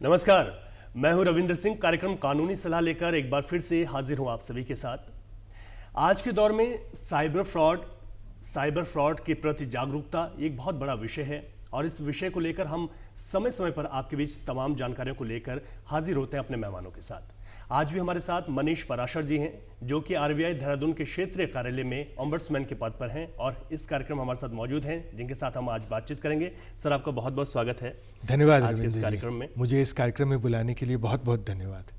नमस्कार, मैं हूं रविंद्र सिंह। कार्यक्रम कानूनी सलाह लेकर एक बार फिर से हाजिर हूं आप सभी के साथ। आज के दौर में साइबर फ्रॉड के प्रति जागरूकता एक बहुत बड़ा विषय है और इस विषय को लेकर हम समय समय पर आपके बीच तमाम जानकारियों को लेकर हाजिर होते हैं अपने मेहमानों के साथ। आज भी हमारे साथ मनीष पराशर जी हैं, जो कि आरबीआई देहरादून के क्षेत्रीय कार्यालय में ओम्बड्समैन के पद पर हैं और इस कार्यक्रम हमारे साथ मौजूद हैं, जिनके साथ हम आज बातचीत करेंगे। सर, आपका बहुत बहुत स्वागत है। धन्यवाद आज के इस कार्यक्रम में। मुझे इस कार्यक्रम में बुलाने के लिए बहुत बहुत धन्यवाद।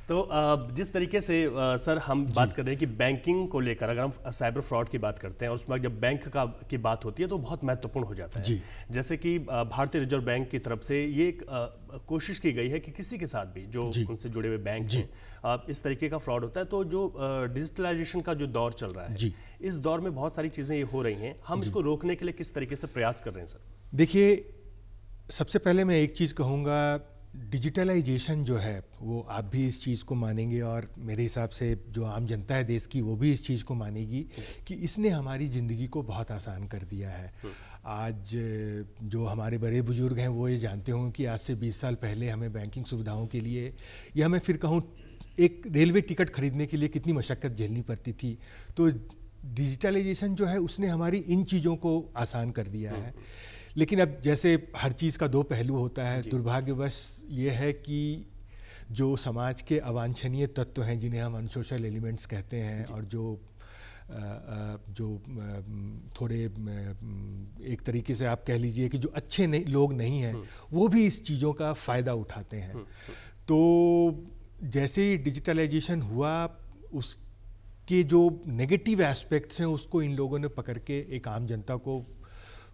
तो जिस तरीके से सर हम बात कर रहे हैं कि बैंकिंग को लेकर अगर हम साइबर फ्रॉड की बात करते हैं और उसमें जब बैंक की बात होती है तो बहुत महत्वपूर्ण हो जाता है जी। जैसे कि भारतीय रिजर्व बैंक की तरफ से ये कोशिश की गई है कि किसी के साथ भी जो उनसे जुड़े हुए बैंक हैं इस तरीके का फ्रॉड होता है, तो जो डिजिटलाइजेशन का जो दौर चल रहा है इस दौर में बहुत सारी चीज़ें ये हो रही हैं, हम इसको रोकने के लिए किस तरीके से प्रयास कर रहे हैं सर? देखिए, सबसे पहले मैं एक चीज़ कहूँगा, डिजिटलाइजेशन जो है वो आप भी इस चीज़ को मानेंगे और मेरे हिसाब से जो आम जनता है देश की वो भी इस चीज़ को मानेगी कि इसने हमारी ज़िंदगी को बहुत आसान कर दिया है। आज जो हमारे बड़े बुजुर्ग हैं वो ये जानते हों कि आज से 20 साल पहले हमें बैंकिंग सुविधाओं के लिए या मैं फिर कहूँ एक रेलवे टिकट खरीदने के लिए कितनी मशक्क़त झेलनी पड़ती थी। तो डिजिटलाइजेशन जो है उसने हमारी इन चीज़ों को आसान कर दिया है। लेकिन अब जैसे हर चीज़ का दो पहलू होता है, दुर्भाग्यवश ये है कि जो समाज के अवांछनीय तत्व हैं जिन्हें हम अनसोशल एलिमेंट्स कहते हैं और जो थोड़े एक तरीके से आप कह लीजिए कि जो अच्छे लोग नहीं हैं वो भी इस चीज़ों का फ़ायदा उठाते हैं। तो जैसे ही डिजिटलाइजेशन हुआ उसके जो नेगेटिव एस्पेक्ट्स हैं उसको इन लोगों ने पकड़ के एक आम जनता को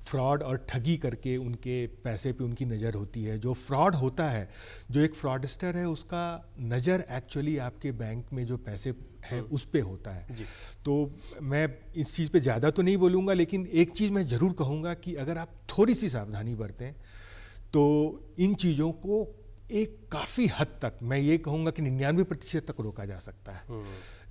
फ्रॉड और ठगी करके उनके पैसे पे उनकी नज़र होती है। जो फ्रॉड होता है, जो एक फ्रॉडस्टर है, उसका नज़र एक्चुअली आपके बैंक में जो पैसे हैं उस पे होता है। तो मैं इस चीज़ पे ज़्यादा तो नहीं बोलूँगा, लेकिन एक चीज़ मैं ज़रूर कहूँगा कि अगर आप थोड़ी सी सावधानी बरतें तो इन चीज़ों को एक काफ़ी हद तक, मैं ये कहूँगा कि 99% तक रोका जा सकता है।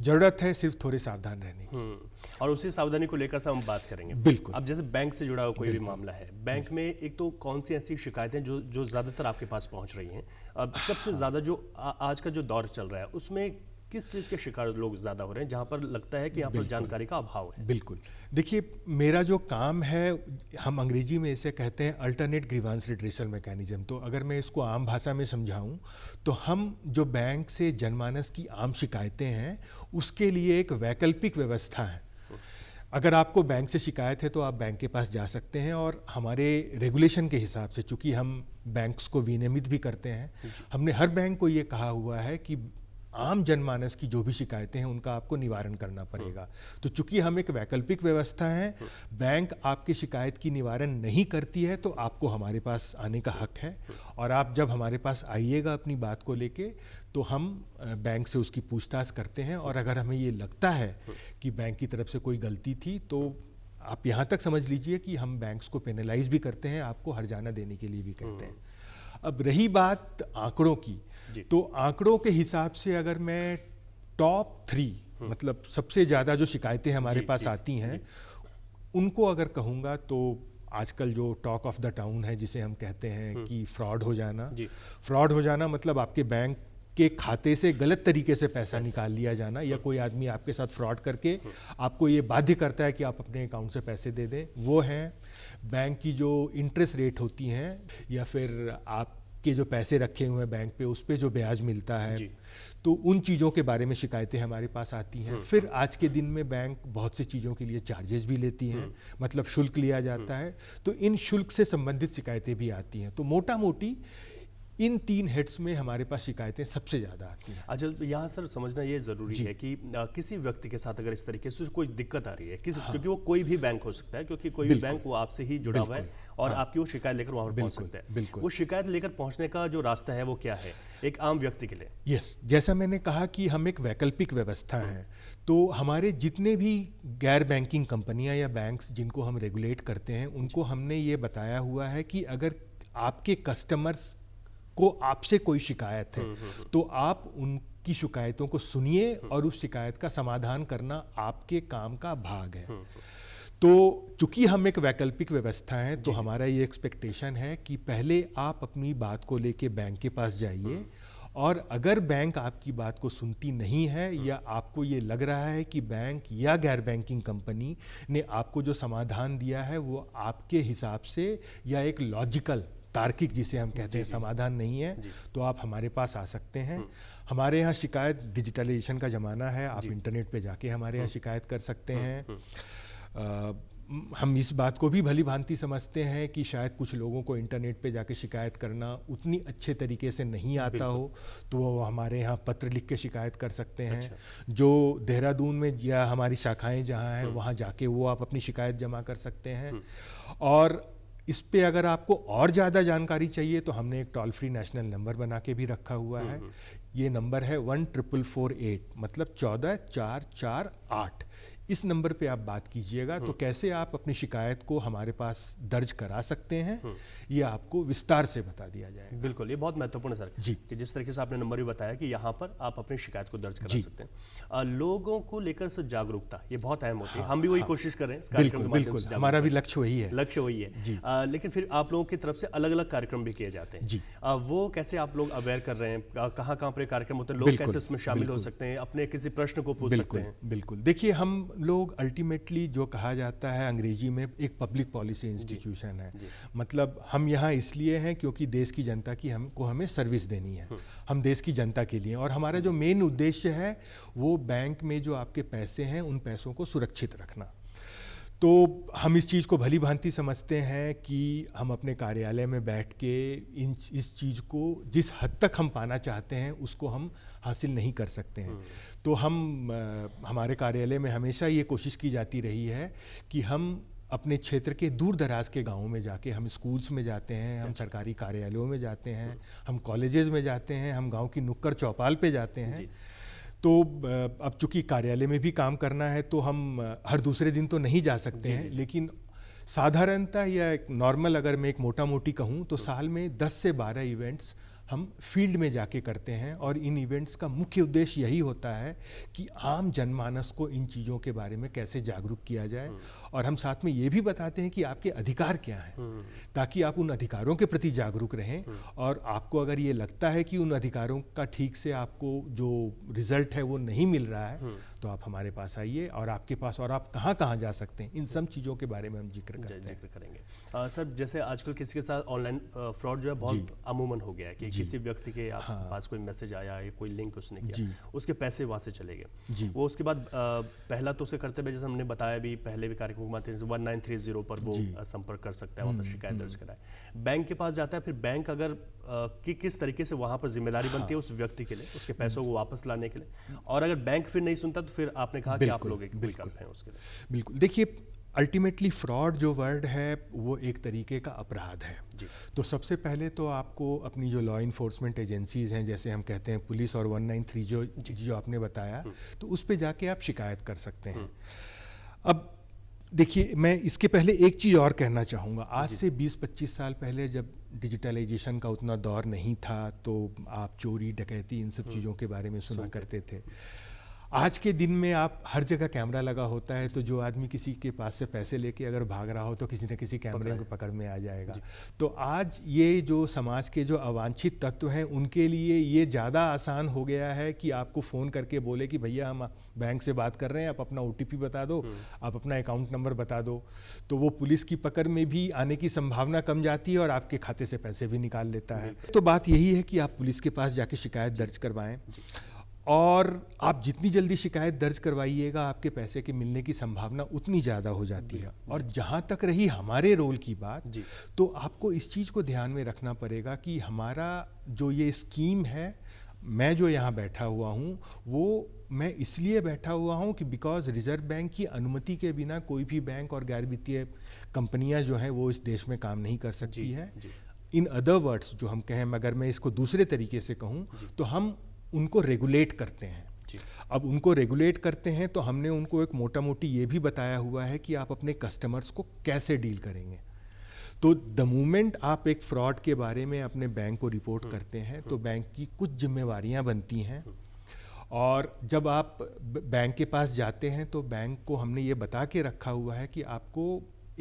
ज़रूरत है सिर्फ थोड़े सावधान रहने की। और उसी सावधानी को लेकर से हम बात करेंगे। बिल्कुल। अब जैसे बैंक से जुड़ा हुआ कोई भी मामला है, बैंक में एक तो कौन सी ऐसी शिकायतें जो ज़्यादातर आपके पास पहुँच रही हैं? अब सबसे ज़्यादा जो आज का जो दौर चल रहा है उसमें किस चीज़ के शिकार लोग ज़्यादा हो रहे हैं जहाँ पर लगता है कि यहाँ पर जानकारी का अभाव है? बिल्कुल। देखिए, मेरा जो काम है, हम अंग्रेजी में इसे कहते हैं अल्टरनेट ग्रीवांस रिड्रेसल मैकेनिज्म। तो अगर मैं इसको आम भाषा में समझाऊं तो हम जो बैंक से जनमानस की आम शिकायतें हैं उसके लिए एक वैकल्पिक व्यवस्था है। अगर आपको बैंक से शिकायत है तो आप बैंक के पास जा सकते हैं और हमारे रेगुलेशन के हिसाब से, चूँकि हम बैंक्स को विनियमित भी करते हैं, हमने हर बैंक को ये कहा हुआ है कि आम जनमानस की जो भी शिकायतें हैं उनका आपको निवारण करना पड़ेगा। तो चूंकि हम एक वैकल्पिक व्यवस्था है, बैंक आपकी शिकायत की निवारण नहीं करती है तो आपको हमारे पास आने का हक है और आप जब हमारे पास आइएगा अपनी बात को लेके तो हम बैंक से उसकी पूछताछ करते हैं और अगर हमें ये लगता है कि बैंक की तरफ से कोई गलती थी तो आप यहाँ तक समझ लीजिए कि हम बैंक्स को पेनलाइज भी करते हैं, आपको हर्जाना देने के लिए भी कहते हैं। अब रही बात आंकड़ों की, तो आंकड़ों के हिसाब से अगर मैं टॉप 3 मतलब सबसे ज़्यादा जो शिकायतें हमारे पास आती हैं उनको अगर कहूँगा तो आजकल जो टॉक ऑफ द टाउन है जिसे हम कहते हैं कि फ्रॉड हो जाना मतलब आपके बैंक के खाते से गलत तरीके से पैसा निकाल लिया जाना या कोई आदमी आपके साथ फ्रॉड करके आपको ये बाध्य करता है कि आप अपने अकाउंट से पैसे दे दें, वो हैं। बैंक की जो इंटरेस्ट रेट होती हैं या फिर आपके जो पैसे रखे हुए हैं बैंक पे उस पे जो ब्याज मिलता है, तो उन चीज़ों के बारे में शिकायतें हमारे पास आती हैं। फिर आज के दिन में बैंक बहुत सी चीज़ों के लिए चार्जेस भी लेती हैं, मतलब शुल्क लिया जाता है, तो इन शुल्क से संबंधित शिकायतें भी आती हैं। तो मोटा मोटी इन 3 हेड्स में हमारे पास शिकायतें सबसे ज़्यादा आती हैं। अच्छा, यहाँ सर समझना ये ज़रूरी है कि किसी व्यक्ति के साथ अगर इस तरीके से कोई दिक्कत आ रही है, क्योंकि वो कोई भी बैंक हो सकता है, क्योंकि कोई भी बैंक वो आपसे ही जुड़ा हुआ है और आपकी वो शिकायत लेकर वहाँ पर पहुँच सकता है। वो शिकायत लेकर पहुँचने का जो रास्ता है वो क्या है एक आम व्यक्ति के लिए? यस, जैसा मैंने कहा कि हम एक वैकल्पिक व्यवस्था है, तो हमारे जितने भी गैर बैंकिंग कंपनियाँ या बैंक्स जिनको हम रेगुलेट करते हैं उनको हमने ये बताया हुआ है कि अगर आपके कस्टमर्स को आपसे कोई शिकायत है तो आप उनकी शिकायतों को सुनिए और उस शिकायत का समाधान करना आपके काम का भाग है। तो चूंकि हम एक वैकल्पिक व्यवस्था है, तो हमारा ये एक्सपेक्टेशन है कि पहले आप अपनी बात को लेके बैंक के पास जाइए, और अगर बैंक आपकी बात को सुनती नहीं है या आपको ये लग रहा है कि बैंक या गैर बैंकिंग कंपनी ने आपको जो समाधान दिया है वो आपके हिसाब से या एक लॉजिकल तार्किक जिसे हम कहते हैं समाधान नहीं है, तो आप हमारे पास आ सकते हैं। हमारे यहाँ शिकायत, डिजिटलाइजेशन का ज़माना है, आप इंटरनेट पे जाके हमारे यहाँ शिकायत कर सकते हैं। हम इस बात को भी भली भांति समझते हैं कि शायद कुछ लोगों को इंटरनेट पे जाके शिकायत करना उतनी अच्छे तरीके से नहीं आता हो, तो वो हमारे यहाँ पत्र लिख के शिकायत कर सकते हैं। अच्छा। जो देहरादून में या हमारी शाखाएं जहाँ हैं वहाँ जाके वो आप अपनी शिकायत जमा कर सकते हैं। और इस पे अगर आपको और ज़्यादा जानकारी चाहिए तो हमने एक टोल फ्री नेशनल नंबर बना के भी रखा हुआ है। ये नंबर है 14448, मतलब 14448। इस नंबर पे आप बात कीजिएगा तो कैसे आप अपनी शिकायत को हमारे पास दर्ज करा सकते हैं ये आपको विस्तार से बता दिया जाएगा। बिल्कुल, ये बहुत महत्वपूर्ण सर जी, कि जिस तरीके से आपने नंबर भी बताया कि यहाँ पर आप अपनी शिकायत को दर्ज करा सकते हैं। लोगों को लेकर से जागरूकता ये बहुत अहम होती है। हम भी वही कोशिश कर रहे हैं इस कार्यक्रम के माध्यम से, हमारा भी लक्ष्य वही है। लक्ष्य वही है। लेकिन फिर आप लोगों की तरफ से अलग अलग कार्यक्रम भी किए जाते हैं जी। वो कैसे आप लोग अवेयर कर रहे हैं, कहाँ कहाँ पर कार्यक्रम होते हैं, लोग कैसे उसमें शामिल हो सकते हैं, अपने किसी प्रश्न को पूछ सकते हैं? बिल्कुल, देखिए हम लोग अल्टीमेटली जो कहा जाता है अंग्रेजी में एक पब्लिक पॉलिसी इंस्टीट्यूशन है। मतलब हम यहाँ इसलिए हैं क्योंकि देश की जनता की हमें सर्विस देनी है, हम देश की जनता के लिए, और हमारा जो मेन उद्देश्य है वो बैंक में जो आपके पैसे हैं उन पैसों को सुरक्षित रखना। तो हम इस चीज़ को भली भांति समझते हैं कि हम अपने कार्यालय में बैठ के इस चीज़ को जिस हद तक हम पाना चाहते हैं उसको हम हासिल नहीं कर सकते हैं। तो हमारे कार्यालय में हमेशा ये कोशिश की जाती रही है कि हम अपने क्षेत्र के दूर दराज के गाँवों में जाके, हम स्कूल्स में जाते हैं, हम सरकारी कार्यालयों में जाते हैं, हम कॉलेजेस में जाते हैं, हम गाँव की नुक्कड़ चौपाल पे जाते हैं। तो अब चूंकि कार्यालय में भी काम करना है तो हम हर दूसरे दिन तो नहीं जा सकते हैं, लेकिन साधारणतः या एक नॉर्मल अगर मैं एक मोटा मोटी कहूँ तो साल में 10 से 12 इवेंट्स हम फील्ड में जाके करते हैं। और इन इवेंट्स का मुख्य उद्देश्य यही होता है कि आम जनमानस को इन चीज़ों के बारे में कैसे जागरूक किया जाए, और हम साथ में ये भी बताते हैं कि आपके अधिकार क्या हैं, ताकि आप उन अधिकारों के प्रति जागरूक रहें। और आपको अगर ये लगता है कि उन अधिकारों का ठीक से आपको जो रिजल्ट है वो नहीं मिल रहा है, तो आप हमारे पास आइए, और आपके पास और आप कहाँ कहाँ जा सकते हैं, इन सब चीज़ों के बारे में हम जिक्र करेंगे। सर, जैसे आजकल किसी के साथ ऑनलाइन फ्रॉड जो है बहुत अमूमन हो गया है कि किसी व्यक्ति के पास कोई मैसेज आया या कोई लिंक उसने किया, उसके पैसे वहाँ से चले गए, वो उसके बाद पहला तो उसे करते हुए जैसे हमने बताया भी पहले भी कार्यक्रम के माध्यम से 1930 पर वो संपर्क कर सकता है, वहाँ पर शिकायत दर्ज कराए, बैंक के पास जाता है। फिर बैंक अगर कि किस तरीके से वहाँ पर जिम्मेदारी बनती है उस व्यक्ति के लिए उसके पैसों को वापस लाने के लिए, और अगर बैंक फिर नहीं सुनता तो फिर आपने कहा कि आप लोग एक विकल्प हैं उसके लिए। बिल्कुल, देखिए अल्टीमेटली फ्रॉड जो वर्ड है वो एक तरीके का अपराध है। तो सबसे पहले तो आपको अपनी जो लॉ इन्फोर्समेंट एजेंसीज हैं, जैसे हम कहते हैं पुलिस और 193 जो आपने बताया, तो उस पे जाके आप शिकायत कर सकते हैं। अब देखिए, मैं इसके पहले एक चीज़ और कहना चाहूँगा। आज से 20-25 साल पहले जब डिजिटलाइजेशन का उतना दौर नहीं था तो आप चोरी डकैती इन सब चीज़ों के बारे में सुना करते थे। आज के दिन में आप हर जगह कैमरा लगा होता है, तो जो आदमी किसी के पास से पैसे लेके अगर भाग रहा हो तो किसी न किसी कैमरे को पकड़ में आ जाएगा। तो आज ये जो समाज के जो अवांछित तत्व हैं उनके लिए ये ज़्यादा आसान हो गया है कि आपको फ़ोन करके बोले कि भैया हम बैंक से बात कर रहे हैं, आप अपना OTP बता दो, आप अपना अकाउंट नंबर बता दो, तो वो पुलिस की पकड़ में भी आने की संभावना कम जाती है और आपके खाते से पैसे भी निकाल लेता है। तो बात यही है कि आप पुलिस के पास जाके शिकायत दर्ज करवाएं, और आप जितनी जल्दी शिकायत दर्ज करवाइएगा आपके पैसे के मिलने की संभावना उतनी ज़्यादा हो जाती है। और जहाँ तक रही हमारे रोल की बात, तो आपको इस चीज़ को ध्यान में रखना पड़ेगा कि हमारा जो ये स्कीम है, मैं जो यहाँ बैठा हुआ हूँ वो मैं इसलिए बैठा हुआ हूँ कि बिकॉज रिजर्व बैंक की अनुमति के बिना कोई भी बैंक और गैर वित्तीय कंपनियाँ जो हैं वो इस देश में काम नहीं कर सकती है। इन अदर वर्ड्स जो हम कहें, अगर मैं इसको दूसरे तरीके से कहूँ तो हम उनको रेगुलेट करते हैं। अब उनको रेगुलेट करते हैं तो हमने उनको एक मोटा मोटी ये भी बताया हुआ है कि आप अपने कस्टमर्स को कैसे डील करेंगे। तो द मोमेंट आप एक फ्रॉड के बारे में अपने बैंक को रिपोर्ट करते हैं तो बैंक की कुछ जिम्मेवारियां बनती हैं, और जब आप बैंक के पास जाते हैं तो बैंक को हमने ये बता के रखा हुआ है कि आपको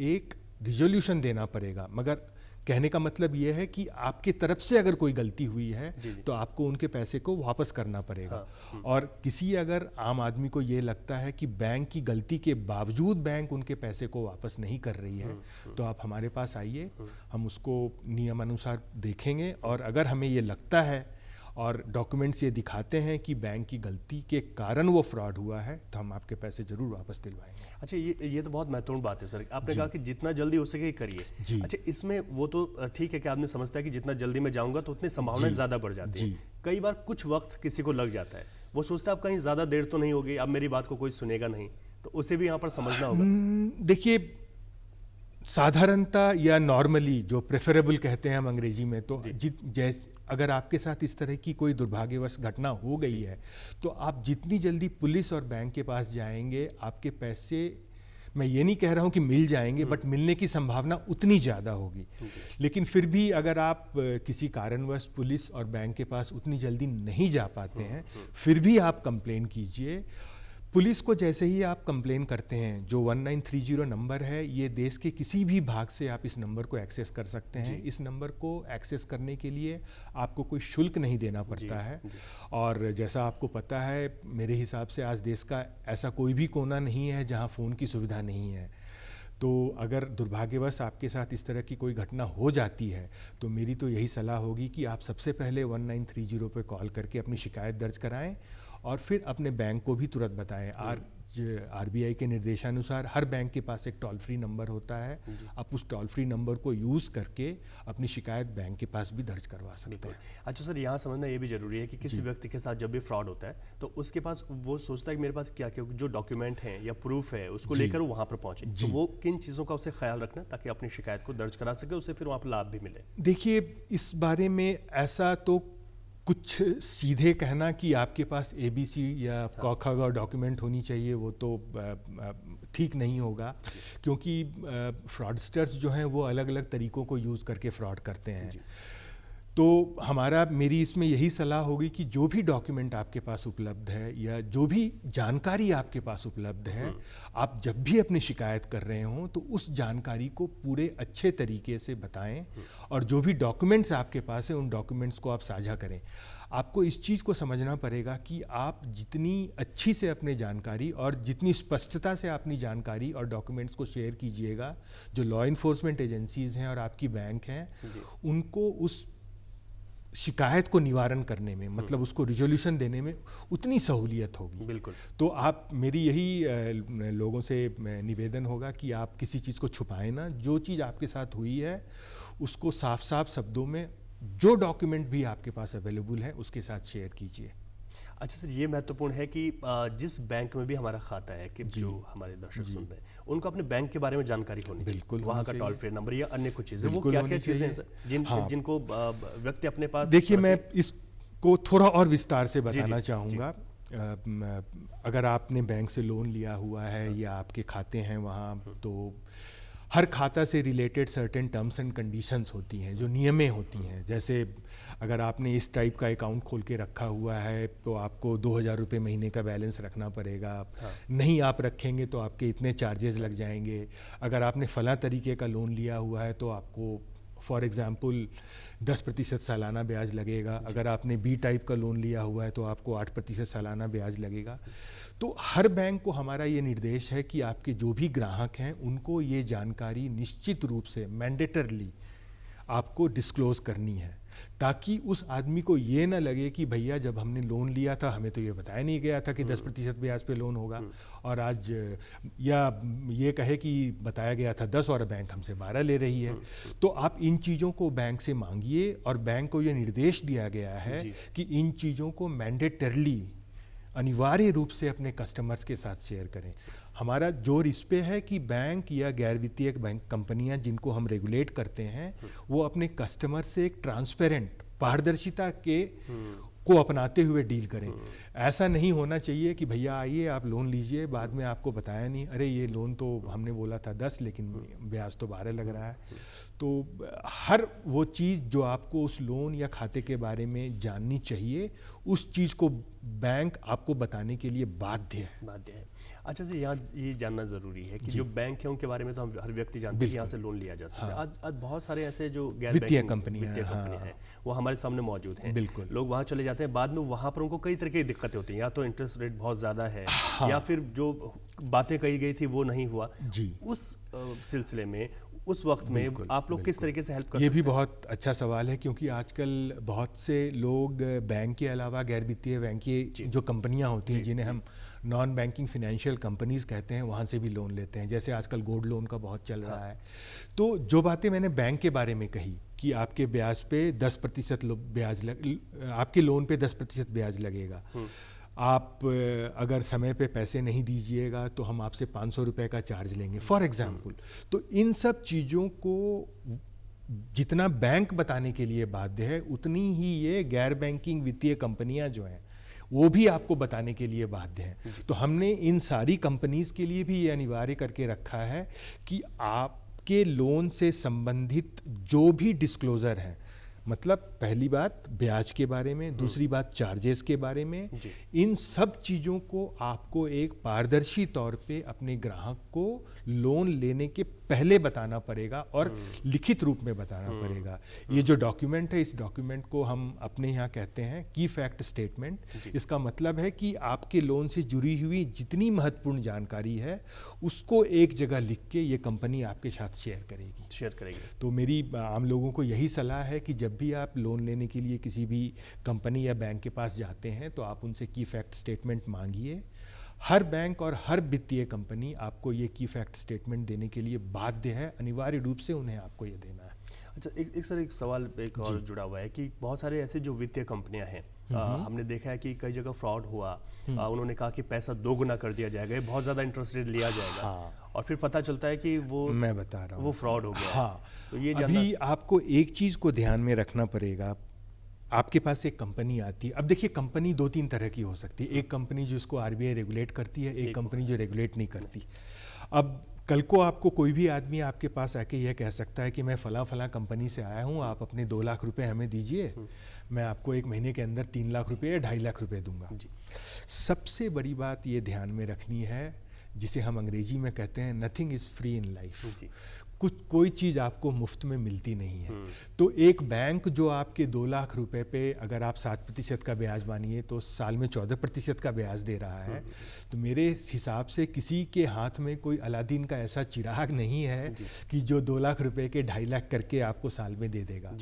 एक रिजोल्यूशन देना पड़ेगा, मगर कहने का मतलब ये है कि आपकी तरफ से अगर कोई गलती हुई है तो आपको उनके पैसे को वापस करना पड़ेगा। और किसी अगर आम आदमी को ये लगता है कि बैंक की गलती के बावजूद बैंक उनके पैसे को वापस नहीं कर रही है तो आप हमारे पास आइए, हम उसको नियमानुसार देखेंगे, और अगर हमें ये लगता है और डॉक्यूमेंट्स ये दिखाते हैं कि बैंक की गलती के कारण वो फ्रॉड हुआ है तो हम आपके पैसे जरूर वापस दिलवाएंगे। अच्छा, ये तो बहुत महत्वपूर्ण बात है सर। आपने कहा कि जितना जल्दी हो सके करिए। अच्छा, इसमें वो तो ठीक है कि आदमी समझता है कि जितना जल्दी मैं जाऊंगा तो उतनी संभावनाएं ज़्यादा बढ़ जाती है। कई बार कुछ वक्त किसी को लग जाता है, वो सोचता है अब कहीं ज़्यादा देर तो नहीं होगी, अब मेरी बात को कोई सुनेगा नहीं, तो उसे भी यहाँ पर समझना होगा। देखिए, साधारणता या नॉर्मली जो प्रेफरेबल कहते हैं हम अंग्रेजी में, तो अगर आपके साथ इस तरह की कोई दुर्भाग्यवश घटना हो गई है तो आप जितनी जल्दी पुलिस और बैंक के पास जाएंगे आपके पैसे, मैं ये नहीं कह रहा हूँ कि मिल जाएंगे, बट मिलने की संभावना उतनी ज़्यादा होगी। लेकिन फिर भी अगर आप किसी कारणवश पुलिस और बैंक के पास उतनी जल्दी नहीं जा पाते हैं, फिर भी आप कंप्लेन कीजिए। पुलिस को जैसे ही आप कंप्लेन करते हैं, जो 1930 नंबर है, ये देश के किसी भी भाग से आप इस नंबर को एक्सेस कर सकते हैं। इस नंबर को एक्सेस करने के लिए आपको कोई शुल्क नहीं देना पड़ता है। और जैसा आपको पता है, मेरे हिसाब से आज देश का ऐसा कोई भी कोना नहीं है जहां फ़ोन की सुविधा नहीं है। तो अगर दुर्भाग्यवश आपके साथ इस तरह की कोई घटना हो जाती है तो मेरी तो यही सलाह होगी कि आप सबसे पहले 1930 पे कॉल करके अपनी शिकायत दर्ज कराएं और फिर अपने बैंक को भी तुरंत बताएं। आरबीआई के निर्देशानुसार हर बैंक के पास एक टोल फ्री नंबर होता है, आप उस टोल फ्री नंबर को यूज़ करके अपनी शिकायत बैंक के पास भी दर्ज करवा सकते हैं। अच्छा सर, यहाँ समझना ये भी जरूरी है कि किसी व्यक्ति के साथ जब भी फ्रॉड होता है तो उसके पास, वो सोचता है कि मेरे पास क्या क्या जो डॉक्यूमेंट हैं या प्रूफ है उसको लेकर वो वहाँ पर पहुँचे, तो वो किन चीज़ों का उसे ख्याल रखना ताकि अपनी शिकायत को दर्ज करा सके, उसे फिर वहाँ पर लाभ भी मिले। देखिए, इस बारे में ऐसा तो कुछ सीधे कहना कि आपके पास ABC या क ख ग डॉक्यूमेंट होनी चाहिए, वो तो ठीक नहीं होगा, क्योंकि फ्रॉडस्टर्स जो हैं वो अलग अलग तरीक़ों को यूज़ करके फ्रॉड करते हैं। तो मेरी इसमें यही सलाह होगी कि जो भी डॉक्यूमेंट आपके पास उपलब्ध है या जो भी जानकारी आपके पास उपलब्ध है, आप जब भी अपनी शिकायत कर रहे हों तो उस जानकारी को पूरे अच्छे तरीके से बताएं, और जो भी डॉक्यूमेंट्स आपके पास हैं उन डॉक्यूमेंट्स को आप साझा करें। आपको इस चीज़ को समझना पड़ेगा कि आप जितनी अच्छी से अपनी जानकारी और जितनी स्पष्टता से अपनी जानकारी और डॉक्यूमेंट्स को शेयर कीजिएगा, जो लॉ इन्फोर्समेंट एजेंसीज़ हैं और आपकी बैंक हैं, उनको उस शिकायत को निवारण करने में, मतलब उसको रिजोल्यूशन देने में उतनी सहूलियत होगी। बिल्कुल। तो आप, मेरी यही लोगों से निवेदन होगा कि आप किसी चीज़ को छुपाएं ना, जो चीज़ आपके साथ हुई है उसको साफ साफ शब्दों में, जो डॉक्यूमेंट भी आपके पास अवेलेबल है उसके साथ शेयर कीजिए। अच्छा सर, ये महत्वपूर्ण है कि जिस बैंक में भी हमारा खाता है, कि जो हमारे दर्शक सुन रहे हैं उनको अपने बैंक के बारे में जानकारी होनी चाहिए। बिल्कुल, वहाँ का टोल फ्री नंबर या अन्य कुछ चीज़ें, वो क्या क्या चीज़ें हैं सर जिनको व्यक्ति अपने पास। देखिए, मैं इसको थोड़ा और विस्तार से बताना चाहूँगा। अगर आपने बैंक से लोन लिया हुआ है या आपके खाते हैं वहाँ, तो हर खाता से related certain terms and conditions होती हैं, जो नियमें होती हैं। जैसे अगर आपने इस टाइप का अकाउंट खोल के रखा हुआ है तो आपको 2000 रुपये महीने का बैलेंस रखना पड़ेगा। नहीं आप रखेंगे तो आपके इतने चार्जेस लग जाएंगे। अगर आपने फला तरीके का लोन लिया हुआ है तो आपको फॉर एग्ज़ाम्पल 10% सालाना ब्याज लगेगा। अगर आपने B टाइप का लोन लिया हुआ है तो आपको 8% सालाना ब्याज लगेगा। तो हर बैंक को हमारा ये निर्देश है कि आपके जो भी ग्राहक हैं उनको ये जानकारी निश्चित रूप से मैंडेटरली आपको डिस्क्लोज करनी है, ताकि उस आदमी को ये ना लगे कि भैया जब हमने लोन लिया था हमें तो ये बताया नहीं गया था कि 10% ब्याज पे लोन होगा, और आज, या ये कहे कि बताया गया था 10 और बैंक हमसे 12 ले रही है। तो आप इन चीज़ों को बैंक से मांगिए, और बैंक को ये निर्देश दिया गया है कि इन चीज़ों को मैंडेटरली, अनिवार्य रूप से अपने कस्टमर्स के साथ शेयर करें। हमारा जोर इस पे है कि बैंक या गैर वित्तीय बैंक कंपनियां जिनको हम रेगुलेट करते हैं, वो अपने कस्टमर से एक ट्रांसपेरेंट, पारदर्शिता के को अपनाते हुए डील करें। ऐसा नहीं होना चाहिए कि भैया आइए आप लोन लीजिए, बाद में आपको बताया नहीं, अरे ये लोन तो हमने बोला था 10 लेकिन ब्याज तो 12 लग रहा है। तो हर वो चीज़ जो आपको उस लोन या खाते के बारे में जाननी चाहिए, उस चीज़ को बैंक आपको बताने के लिए बाध्य है। अच्छा से यहाँ ये जानना ज़रूरी है कि जो बैंक है उनके बारे में तो हम हर व्यक्ति जानते हैं कि यहाँ से लोन लिया जा सकता है। आज बहुत सारे ऐसे जो गैर वित्तीय बैंकिंग कंपनियां हैं वो हमारे सामने मौजूद हैं। बिल्कुल। लोग वहाँ चले जाते हैं, बाद में वहाँ पर उनको कई तरह की दिक्कतें होती हैं, या तो इंटरेस्ट रेट बहुत ज़्यादा है, या फिर जो बातें कही गई थी वो नहीं हुआ। उस सिलसिले में उस वक्त में आप लोग किस तरीके से हेल्प कर सकते हैं? ये भी बहुत अच्छा सवाल है, क्योंकि आजकल बहुत से लोग बैंक के अलावा गैर वित्तीय बैंकिंग जो कंपनियां होती हैं, जिन्हें हम नॉन बैंकिंग फाइनेंशियल कंपनीज कहते हैं, वहाँ से भी लोन लेते हैं। जैसे आजकल गोल्ड लोन का बहुत चल रहा है। तो जो बातें मैंने बैंक के बारे में कही कि आपके ब्याज पे 10% ब्याज आपके लोन पे 10% ब्याज लगेगा, आप अगर समय पे पैसे नहीं दीजिएगा तो हम आपसे 500 रुपये का चार्ज लेंगे, फॉर एग्जाम्पल। तो इन सब चीज़ों को जितना बैंक बताने के लिए बाध्य है, उतनी ही ये गैर बैंकिंग वित्तीय कंपनियां जो हैं वो भी आपको बताने के लिए बाध्य हैं। तो हमने इन सारी कंपनीज के लिए भी ये अनिवार्य करके रखा है कि आपके लोन से संबंधित जो भी डिस्क्लोजर हैं, मतलब पहली बात ब्याज के बारे में, दूसरी बात चार्जेस के बारे में, इन सब चीज़ों को आपको एक पारदर्शी तौर पे अपने ग्राहक को लोन लेने के पहले बताना पड़ेगा और लिखित रूप में बताना पड़ेगा। ये जो डॉक्यूमेंट है, इस डॉक्यूमेंट को हम अपने यहाँ कहते हैं की फैक्ट स्टेटमेंट। इसका मतलब है कि आपके लोन से जुड़ी हुई जितनी महत्वपूर्ण जानकारी है उसको एक जगह लिख के ये कंपनी आपके साथ शेयर करेगी। तो मेरी आम लोगों को यही सलाह है कि जब भी आप लोन लेने के लिए किसी भी कंपनी या बैंक के पास जाते हैं तो आप उनसे की फैक्ट स्टेटमेंट मांगिए। हर बैंक और हर वित्तीय कंपनी आपको ये की फैक्ट स्टेटमेंट देने के लिए बाध्य है, अनिवार्य रूप से उन्हें आपको ये देना है। अच्छा, एक सवाल एक और जुड़ा हुआ है कि बहुत सारे ऐसे जो वित्तीय कंपनियां हैं, हमने देखा है कि कई जगह फ्रॉड हुआ। उन्होंने कहा कि पैसा 2 गुना कर दिया जाएगा, बहुत ज़्यादा इंटरेस्ट रेट लिया जाएगा, और फिर पता चलता है कि वो, मैं बता रहा हूँ, वो फ्रॉड हो गया। तो ये अभी आपको एक चीज़ को ध्यान में रखना पड़ेगा। आपके पास एक कंपनी आती है। अब देखिए, कंपनी 2-3 तरह की हो सकती है। एक कंपनी जिसको आरबीआई रेगुलेट करती है, एक कंपनी जो रेगुलेट नहीं करती। अब कल को आपको कोई भी आदमी आपके पास आके यह कह सकता है कि मैं फला कंपनी से आया हूँ, आप अपने 2 लाख रुपए हमें दीजिए, मैं आपको 1 महीने के अंदर 3 लाख रुपए या 2.5 लाख रुपए दूंगा। सबसे बड़ी बात ये ध्यान में रखनी है, जिसे हम अंग्रेजी में कहते हैं nothing is free in life. कोई चीज़ आपको मुफ्त में मिलती नहीं है। तो एक बैंक जो आपके 2 लाख रुपए पे अगर आप 7% का ब्याज मानिए तो साल में 14% का ब्याज दे रहा है, तो मेरे हिसाब से किसी के हाथ में कोई अलादीन का ऐसा चिराग नहीं है कि जो 2 लाख रुपए के 2.5 लाख करके आपको साल में दे देगा।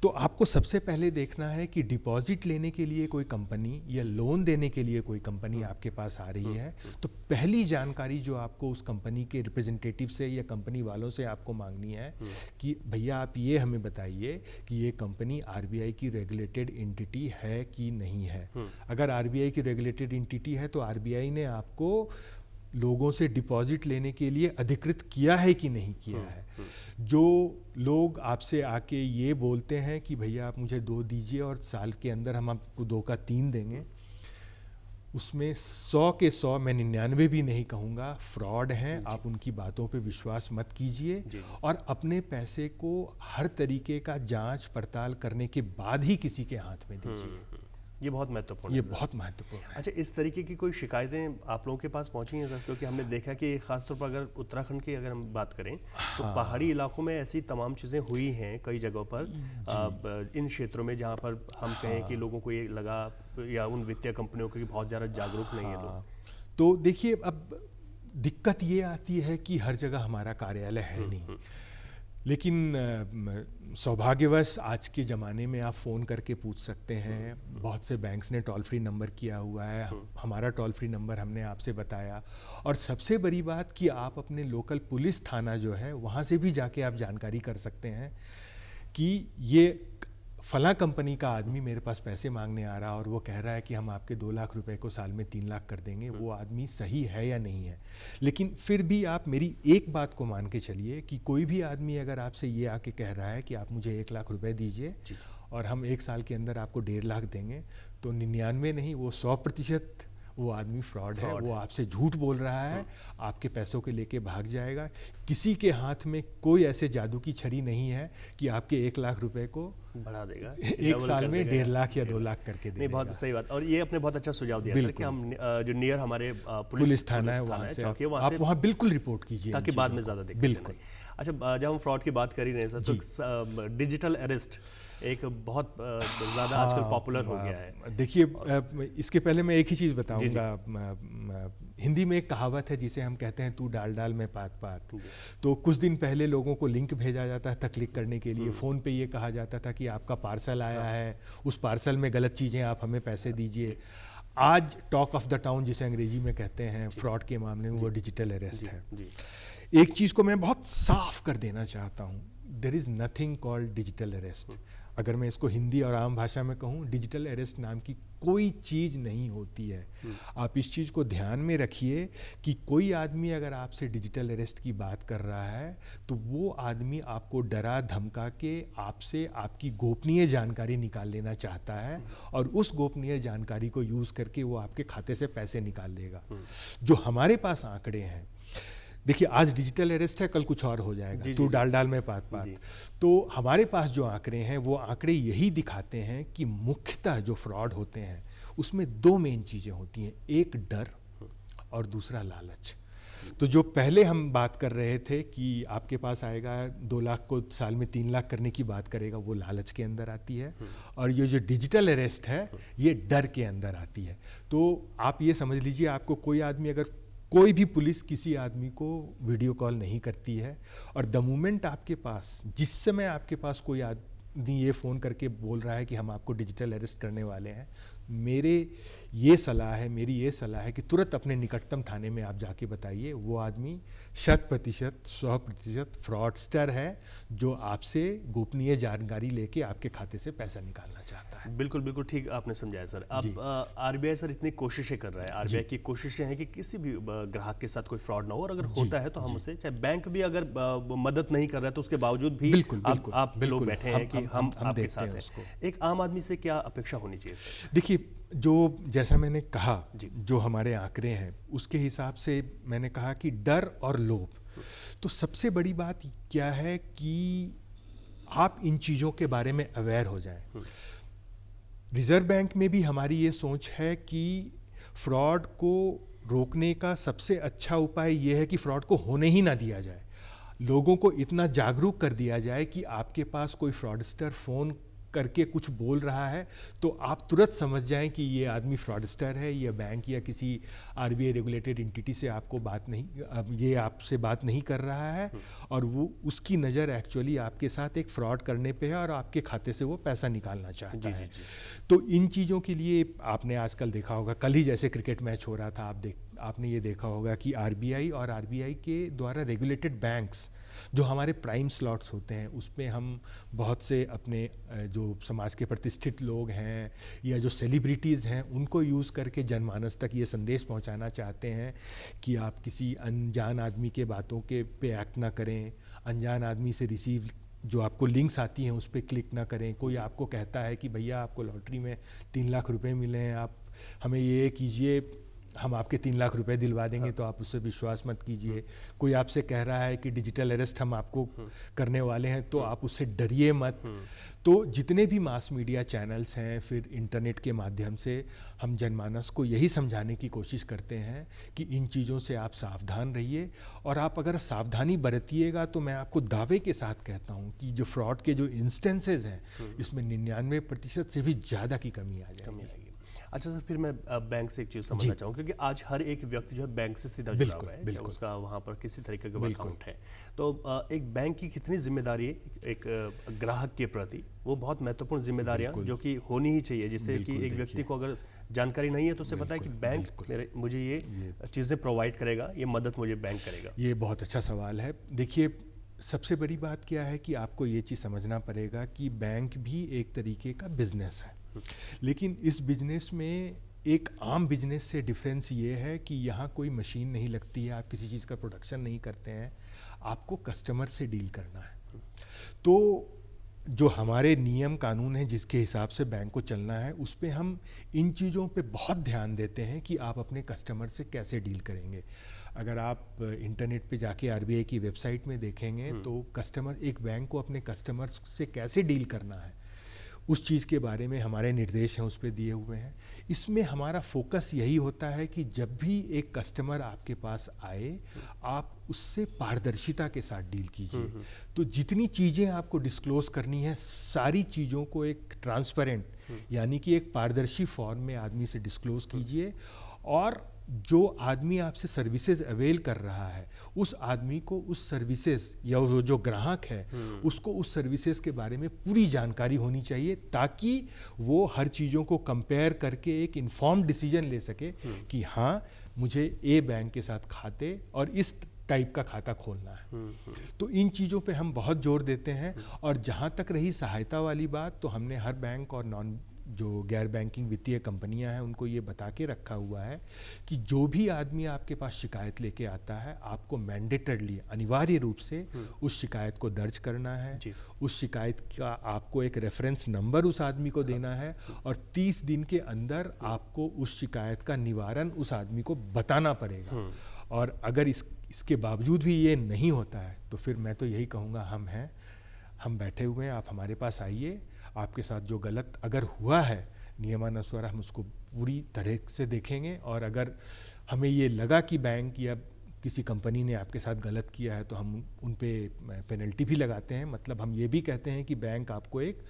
तो आपको सबसे पहले देखना है कि डिपॉजिट लेने के लिए कोई कंपनी या लोन देने के लिए कोई कंपनी आपके पास आ रही है, तो पहली जानकारी जो आपको उस कंपनी के रिप्रेजेंटेटिव से या कंपनी वालों से आपको मांगनी है कि भैया आप ये हमें बताइए कि ये कंपनी आरबीआई की रेगुलेटेड एंटिटी है कि नहीं है। अगर आरबीआई की रेगुलेटेड एंटिटी है तो आरबीआई ने आपको लोगों से डिपॉजिट लेने के लिए अधिकृत किया है कि नहीं किया है। जो लोग आपसे आके ये बोलते हैं कि भैया आप मुझे 2 दीजिए और साल के अंदर हम आपको 2 का 3 देंगे, उसमें 100 के 100, मैं 99 भी नहीं कहूँगा, फ्रॉड हैं। आप उनकी बातों पे विश्वास मत कीजिए और अपने पैसे को हर तरीके का जांच पड़ताल करने के बाद ही किसी के हाथ में दीजिए। ये बहुत महत्वपूर्ण है। ये बहुत महत्वपूर्ण है। अच्छा, इस तरीके की कोई शिकायतें आप लोगों के पास पहुंची हैं सर? क्योंकि हमने देखा कि खासतौर पर अगर उत्तराखंड की अगर हम बात करें तो पहाड़ी इलाकों में ऐसी तमाम चीज़ें हुई हैं कई जगहों पर, इन क्षेत्रों में जहां पर हम कहें कि लोगों को ये लगा या उन वित्तीय कंपनियों को बहुत ज़्यादा जागरूक नहीं है लोग। तो देखिए, अब दिक्कत ये आती है कि हर जगह हमारा कार्यालय है नहीं, लेकिन सौभाग्यवश आज के ज़माने में आप फ़ोन करके पूछ सकते हैं। बहुत से बैंक्स ने टोल फ्री नंबर किया हुआ है, हमारा टोल फ्री नंबर हमने आपसे बताया। और सबसे बड़ी बात कि आप अपने लोकल पुलिस थाना जो है वहाँ से भी जाके आप जानकारी कर सकते हैं कि ये फला कंपनी का आदमी मेरे पास पैसे मांगने आ रहा और वो कह रहा है कि हम आपके 2 लाख रुपए को साल में 3 लाख कर देंगे, वो आदमी सही है या नहीं है। लेकिन फिर भी आप मेरी एक बात को मान के चलिए कि कोई भी आदमी अगर आपसे ये आके कह रहा है कि आप मुझे 1 लाख रुपए दीजिए और हम 1 साल के अंदर आपको 1.5 लाख देंगे, तो 99 नहीं, वो 100% वो आदमी फ्रॉड है, Fraud वो आपसे झूठ बोल रहा है, आपके पैसों के लेके भाग जाएगा। किसी के हाथ में कोई ऐसे जादू की छड़ी नहीं है कि आपके 1 लाख रुपए को बढ़ा देगा, एक डबल साल कर में देगा 1.5 लाख या 2 लाख करके दे नहीं, देगा। बहुत सही बात। और ये आपने बहुत अच्छा सुझाव दिया सर कि हम जो नियर हमारे पुलिस थाना है वहाँ से चौकी है, आप वहाँ बिल्कुल रिपोर्ट कीजिए ताकि बाद में ज़्यादा दिक्कत बिल्कुल। नहीं। अच्छा, जब हम फ्रॉड की बात कर ही रहे हैं सर, तो डिजिटल अरेस्ट एक बहुत ज़्यादा आजकल पॉपुलर हो गया है। देखिए, इसके पहले मैं एक ही चीज़ बताऊंगा। हिंदी में एक कहावत है जिसे हम कहते हैं तू डाल डाल मैं पात पात। तो कुछ दिन पहले लोगों को लिंक भेजा जाता था क्लिक करने के लिए, फ़ोन पे ये कहा जाता था कि आपका पार्सल आया है, उस पार्सल में गलत चीज़ें, आप हमें पैसे दीजिए। आज टॉक ऑफ द टाउन जिसे अंग्रेजी में कहते हैं फ्रॉड के मामले में, वो डिजिटल अरेस्ट है। एक चीज़ को मैं बहुत साफ कर देना चाहता हूँ, there is nothing called digital arrest. अगर मैं इसको हिंदी और आम भाषा में कहूँ, डिजिटल अरेस्ट नाम की कोई चीज़ नहीं होती है। आप इस चीज़ को ध्यान में रखिए कि कोई आदमी अगर आपसे डिजिटल अरेस्ट की बात कर रहा है तो वो आदमी आपको डरा धमका के आपसे आपकी गोपनीय जानकारी निकाल लेना चाहता है, और उस गोपनीय जानकारी को यूज़ करके वो आपके खाते से पैसे निकाल लेगा। जो हमारे पास आंकड़े हैं, देखिए आज डिजिटल अरेस्ट है, कल कुछ और हो जाएगा, तू डाल डाल में पात पात। तो हमारे पास जो आंकड़े हैं वो आंकड़े यही दिखाते हैं कि मुख्यतः जो फ्रॉड होते हैं उसमें 2 मेन चीज़ें होती हैं, एक डर और दूसरा लालच। तो जो पहले हम बात कर रहे थे कि आपके पास आएगा 2 लाख को साल में 3 लाख करने की बात करेगा, वो लालच के अंदर आती है। और ये जो डिजिटल अरेस्ट है ये डर के अंदर आती है। तो आप ये समझ लीजिए, आपको कोई आदमी, अगर कोई भी पुलिस किसी आदमी को वीडियो कॉल नहीं करती है, और द मोमेंट आपके पास, जिस समय आपके पास कोई आदमी ये फ़ोन करके बोल रहा है कि हम आपको डिजिटल अरेस्ट करने वाले हैं, मेरी ये सलाह है कि तुरंत अपने निकटतम थाने में आप जाके बताइए वो आदमी 100% फ्रॉडस्टर है जो आपसे गोपनीय जानकारी लेके आपके खाते से पैसा निकालना चाहता है। बिल्कुल बिल्कुल ठीक आपने समझाया सर। अब आरबीआई सर इतनी कोशिशें कर रहा है, आरबीआई की कोशिशें हैं कि किसी भी ग्राहक के साथ कोई फ्रॉड ना हो, और अगर होता है तो हम उसे, चाहे बैंक भी अगर मदद नहीं कर रहा है तो उसके बावजूद भी आप लोग बैठे हैं कि हम आपके साथ हैं। एक आम आदमी से क्या अपेक्षा होनी चाहिए सर? देखिए, जो जैसा मैंने कहा, जो हमारे आंकड़े हैं उसके हिसाब से मैंने कहा कि डर और लोभ, तो सबसे बड़ी बात क्या है कि आप इन चीज़ों के बारे में अवेयर हो जाएं। रिजर्व बैंक में भी हमारी ये सोच है कि फ्रॉड को रोकने का सबसे अच्छा उपाय ये है कि फ्रॉड को होने ही ना दिया जाए। लोगों को इतना जागरूक कर दिया जाए कि आपके पास कोई फ्रॉडस्टर फ़ोन करके कुछ बोल रहा है तो आप तुरंत समझ जाएं कि ये आदमी फ्रॉडस्टर है, ये बैंक या किसी आरबीआई रेगुलेटेड एंटिटी से ये आपसे बात नहीं कर रहा है, और वो उसकी नज़र एक्चुअली आपके साथ एक फ्रॉड करने पे है और आपके खाते से वो पैसा निकालना चाहता है। तो इन चीज़ों के लिए आपने आजकल देखा होगा, कल ही जैसे क्रिकेट मैच हो रहा था, आपने ये देखा होगा कि आरबीआई और आरबीआई के द्वारा रेगुलेटेड बैंक्स जो हमारे प्राइम स्लॉट्स होते हैं उसमें हम बहुत से अपने जो समाज के प्रतिष्ठित लोग हैं या जो सेलिब्रिटीज़ हैं उनको यूज़ करके जनमानस तक ये संदेश पहुंचाना चाहते हैं कि आप किसी अनजान आदमी के बातों के पे एक्ट ना करें, अनजान आदमी से रिसीव जो आपको लिंक्स आती हैं उस पर क्लिक ना करें। कोई आपको कहता है कि भैया आपको लॉटरी में 3 लाख रुपए मिले हैं, आप हमें ये कीजिए, हम आपके 3 लाख रुपए दिलवा देंगे, तो आप उससे विश्वास मत कीजिए। कोई आपसे कह रहा है कि डिजिटल अरेस्ट हम आपको करने वाले हैं, तो आप उससे डरिए मत। तो जितने भी मास मीडिया चैनल्स हैं, फिर इंटरनेट के माध्यम से हम जनमानस को यही समझाने की कोशिश करते हैं कि इन चीज़ों से आप सावधान रहिए, और आप अगर सावधानी बरतिएगा तो मैं आपको दावे के साथ कहता हूँ कि जो फ्रॉड के जो इंस्टेंसेस हैं इसमें 99% से भी ज़्यादा की कमी आ जाएगी। अच्छा सर, फिर मैं बैंक से एक चीज़ समझना चाहूँ, क्योंकि आज हर एक व्यक्ति जो है बैंक से सीधा जुड़ा हुआ है, उसका वहाँ पर किसी तरीके का अकाउंट है। तो एक बैंक की कितनी जिम्मेदारी है एक ग्राहक के प्रति, वो बहुत महत्वपूर्ण जिम्मेदारियाँ जो कि होनी ही चाहिए, जिससे कि एक व्यक्ति को अगर जानकारी नहीं है तो उसे पता है कि बैंक मुझे ये चीज़ें प्रोवाइड करेगा, ये मदद मुझे बैंक करेगा। ये बहुत अच्छा सवाल है। देखिए, सबसे बड़ी बात क्या है कि आपको ये चीज़ समझना पड़ेगा कि बैंक भी एक तरीके का बिजनेस है, लेकिन इस बिजनेस में एक आम बिजनेस से डिफरेंस ये है कि यहाँ कोई मशीन नहीं लगती है, आप किसी चीज़ का प्रोडक्शन नहीं करते हैं, आपको कस्टमर से डील करना है। तो जो हमारे नियम कानून हैं जिसके हिसाब से बैंक को चलना है, उस पे हम इन चीज़ों पे बहुत ध्यान देते हैं कि आप अपने कस्टमर से कैसे डील करेंगे। अगर आप इंटरनेट पे जाके आरबीआई की वेबसाइट में देखेंगे तो एक बैंक को अपने कस्टमर्स से कैसे डील करना है, उस चीज़ के बारे में हमारे निर्देश हैं उस पे दिए हुए हैं। इसमें हमारा फोकस यही होता है कि जब भी एक कस्टमर आपके पास आए, आप उससे पारदर्शिता के साथ डील कीजिए। तो जितनी चीज़ें आपको डिस्क्लोज करनी है, सारी चीज़ों को एक ट्रांसपेरेंट यानी कि एक पारदर्शी फॉर्म में आदमी से डिस्क्लोज कीजिए, और जो आदमी आपसे सर्विसेज अवेल कर रहा है, उस आदमी को उस सर्विसेज या वो जो ग्राहक है उसको उस सर्विसेज के बारे में पूरी जानकारी होनी चाहिए, ताकि वो हर चीज़ों को कंपेयर करके एक इन्फॉर्म्ड डिसीजन ले सके कि हाँ, मुझे ए बैंक के साथ खाते और इस टाइप का खाता खोलना है। तो इन चीज़ों पे हम बहुत जोर देते हैं। और जहाँ तक रही सहायता वाली बात, तो हमने हर बैंक और जो गैर बैंकिंग वित्तीय कंपनियां हैं उनको ये बता के रखा हुआ है कि जो भी आदमी आपके पास शिकायत लेके आता है, आपको मैंडेटरली अनिवार्य रूप से उस शिकायत को दर्ज करना है। उस शिकायत का आपको एक रेफरेंस नंबर उस आदमी को देना है, और 30 दिन के अंदर आपको उस शिकायत का निवारण उस आदमी को बताना पड़ेगा। और अगर इसके बावजूद भी ये नहीं होता है, तो फिर मैं तो यही कहूँगा, हम बैठे हुए हैं, आप हमारे पास आइए, आपके साथ जो गलत अगर हुआ है नियमानुसार हम उसको पूरी तरह से देखेंगे, और अगर हमें ये लगा कि बैंक या किसी कंपनी ने आपके साथ गलत किया है तो हम उन पे पेनल्टी भी लगाते हैं। मतलब हम ये भी कहते हैं कि बैंक आपको एक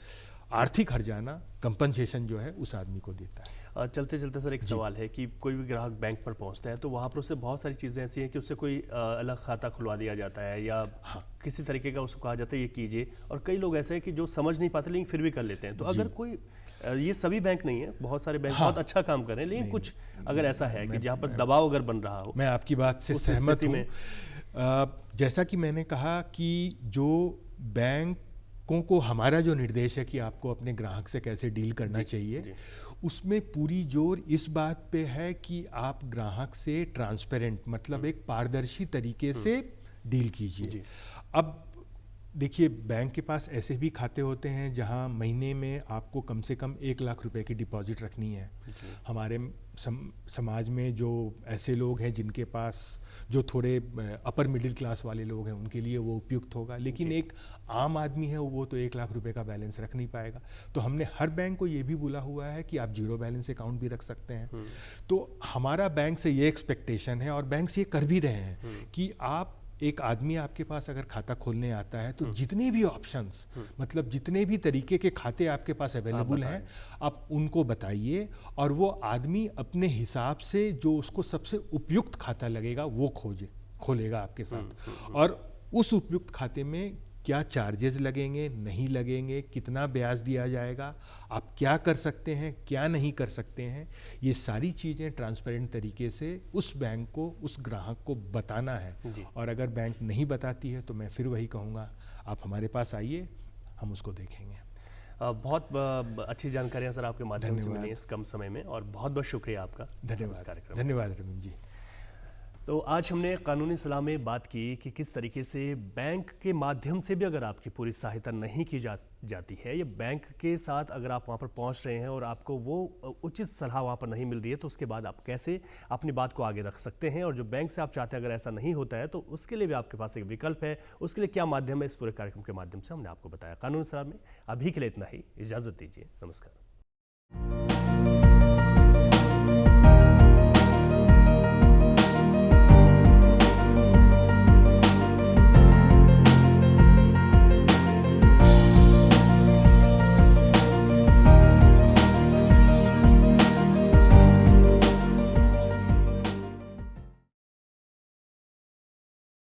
आर्थिक हर्जाना कंपनसेशन जो है उस आदमी को देता है। चलते चलते सर एक सवाल है कि कोई भी ग्राहक बैंक पर पहुंचता है तो वहाँ पर उससे बहुत सारी चीज़ें ऐसी हैं कि उससे कोई अलग खाता खुलवा दिया जाता है, या किसी तरीके का उसको कहा जाता है ये कीजिए, और कई लोग ऐसे हैं कि जो समझ नहीं पाते लेकिन फिर भी कर लेते हैं। तो अगर कोई, ये सभी बैंक नहीं है, बहुत सारे बैंक बहुत अच्छा काम कर रहे हैं, लेकिन कुछ अगर ऐसा है कि जहाँ पर दबाव अगर बन रहा हो। मैं आपकी बात से सहमत हूँ। जैसा कि मैंने कहा कि जो बैंकों को हमारा जो निर्देश है कि आपको अपने ग्राहक से कैसे डील करना चाहिए, उसमें पूरी जोर इस बात पे है कि आप ग्राहक से ट्रांसपेरेंट, मतलब एक पारदर्शी तरीके से डील कीजिए। अब देखिए, बैंक के पास ऐसे भी खाते होते हैं जहां महीने में आपको कम से कम 1 लाख रुपए की डिपॉजिट रखनी है। हमारे समाज में जो ऐसे लोग हैं जिनके पास, जो थोड़े अपर मिडिल क्लास वाले लोग हैं, उनके लिए वो उपयुक्त होगा, लेकिन एक आम आदमी है वो तो 1 लाख रुपए का बैलेंस रख नहीं पाएगा। तो हमने हर बैंक को ये भी बोला हुआ है कि आप 0 बैलेंस अकाउंट भी रख सकते हैं। तो हमारा बैंक से ये एक्सपेक्टेशन है, और बैंक ये कर भी रहे हैं, कि आप, एक आदमी आपके पास अगर खाता खोलने आता है तो जितने भी ऑप्शंस, मतलब जितने भी तरीके के खाते आपके पास अवेलेबल हैं, आप उनको बताइए, और वो आदमी अपने हिसाब से जो उसको सबसे उपयुक्त खाता लगेगा वो खोलेगा आपके साथ। और उस उपयुक्त खाते में क्या चार्जेस लगेंगे, नहीं लगेंगे, कितना ब्याज दिया जाएगा, आप क्या कर सकते हैं, क्या नहीं कर सकते हैं, ये सारी चीज़ें ट्रांसपेरेंट तरीके से उस बैंक को, उस ग्राहक को बताना है। और अगर बैंक नहीं बताती है तो मैं फिर वही कहूँगा, आप हमारे पास आइए, हम उसको देखेंगे। बहुत अच्छी जानकारियाँ सर आपके माध्यम से मिली इस कम समय में, और बहुत बहुत शुक्रिया आपका। धन्यवाद रविंद्र जी। तो आज हमने कानूनी सलाह में बात की कि किस तरीके से बैंक के माध्यम से भी अगर आपकी पूरी सहायता नहीं की जाती है, या बैंक के साथ अगर आप वहाँ पर पहुँच रहे हैं और आपको वो उचित सलाह वहाँ पर नहीं मिल रही है, तो उसके बाद आप कैसे अपनी बात को आगे रख सकते हैं, और जो बैंक से आप चाहते हैं अगर ऐसा नहीं होता है तो उसके लिए भी आपके पास एक विकल्प है, उसके लिए क्या माध्यम है, इस पूरे कार्यक्रम के माध्यम से हमने आपको बताया। कानूनी सलाह में अभी के लिए इतना ही, इजाज़त दीजिए, नमस्कार।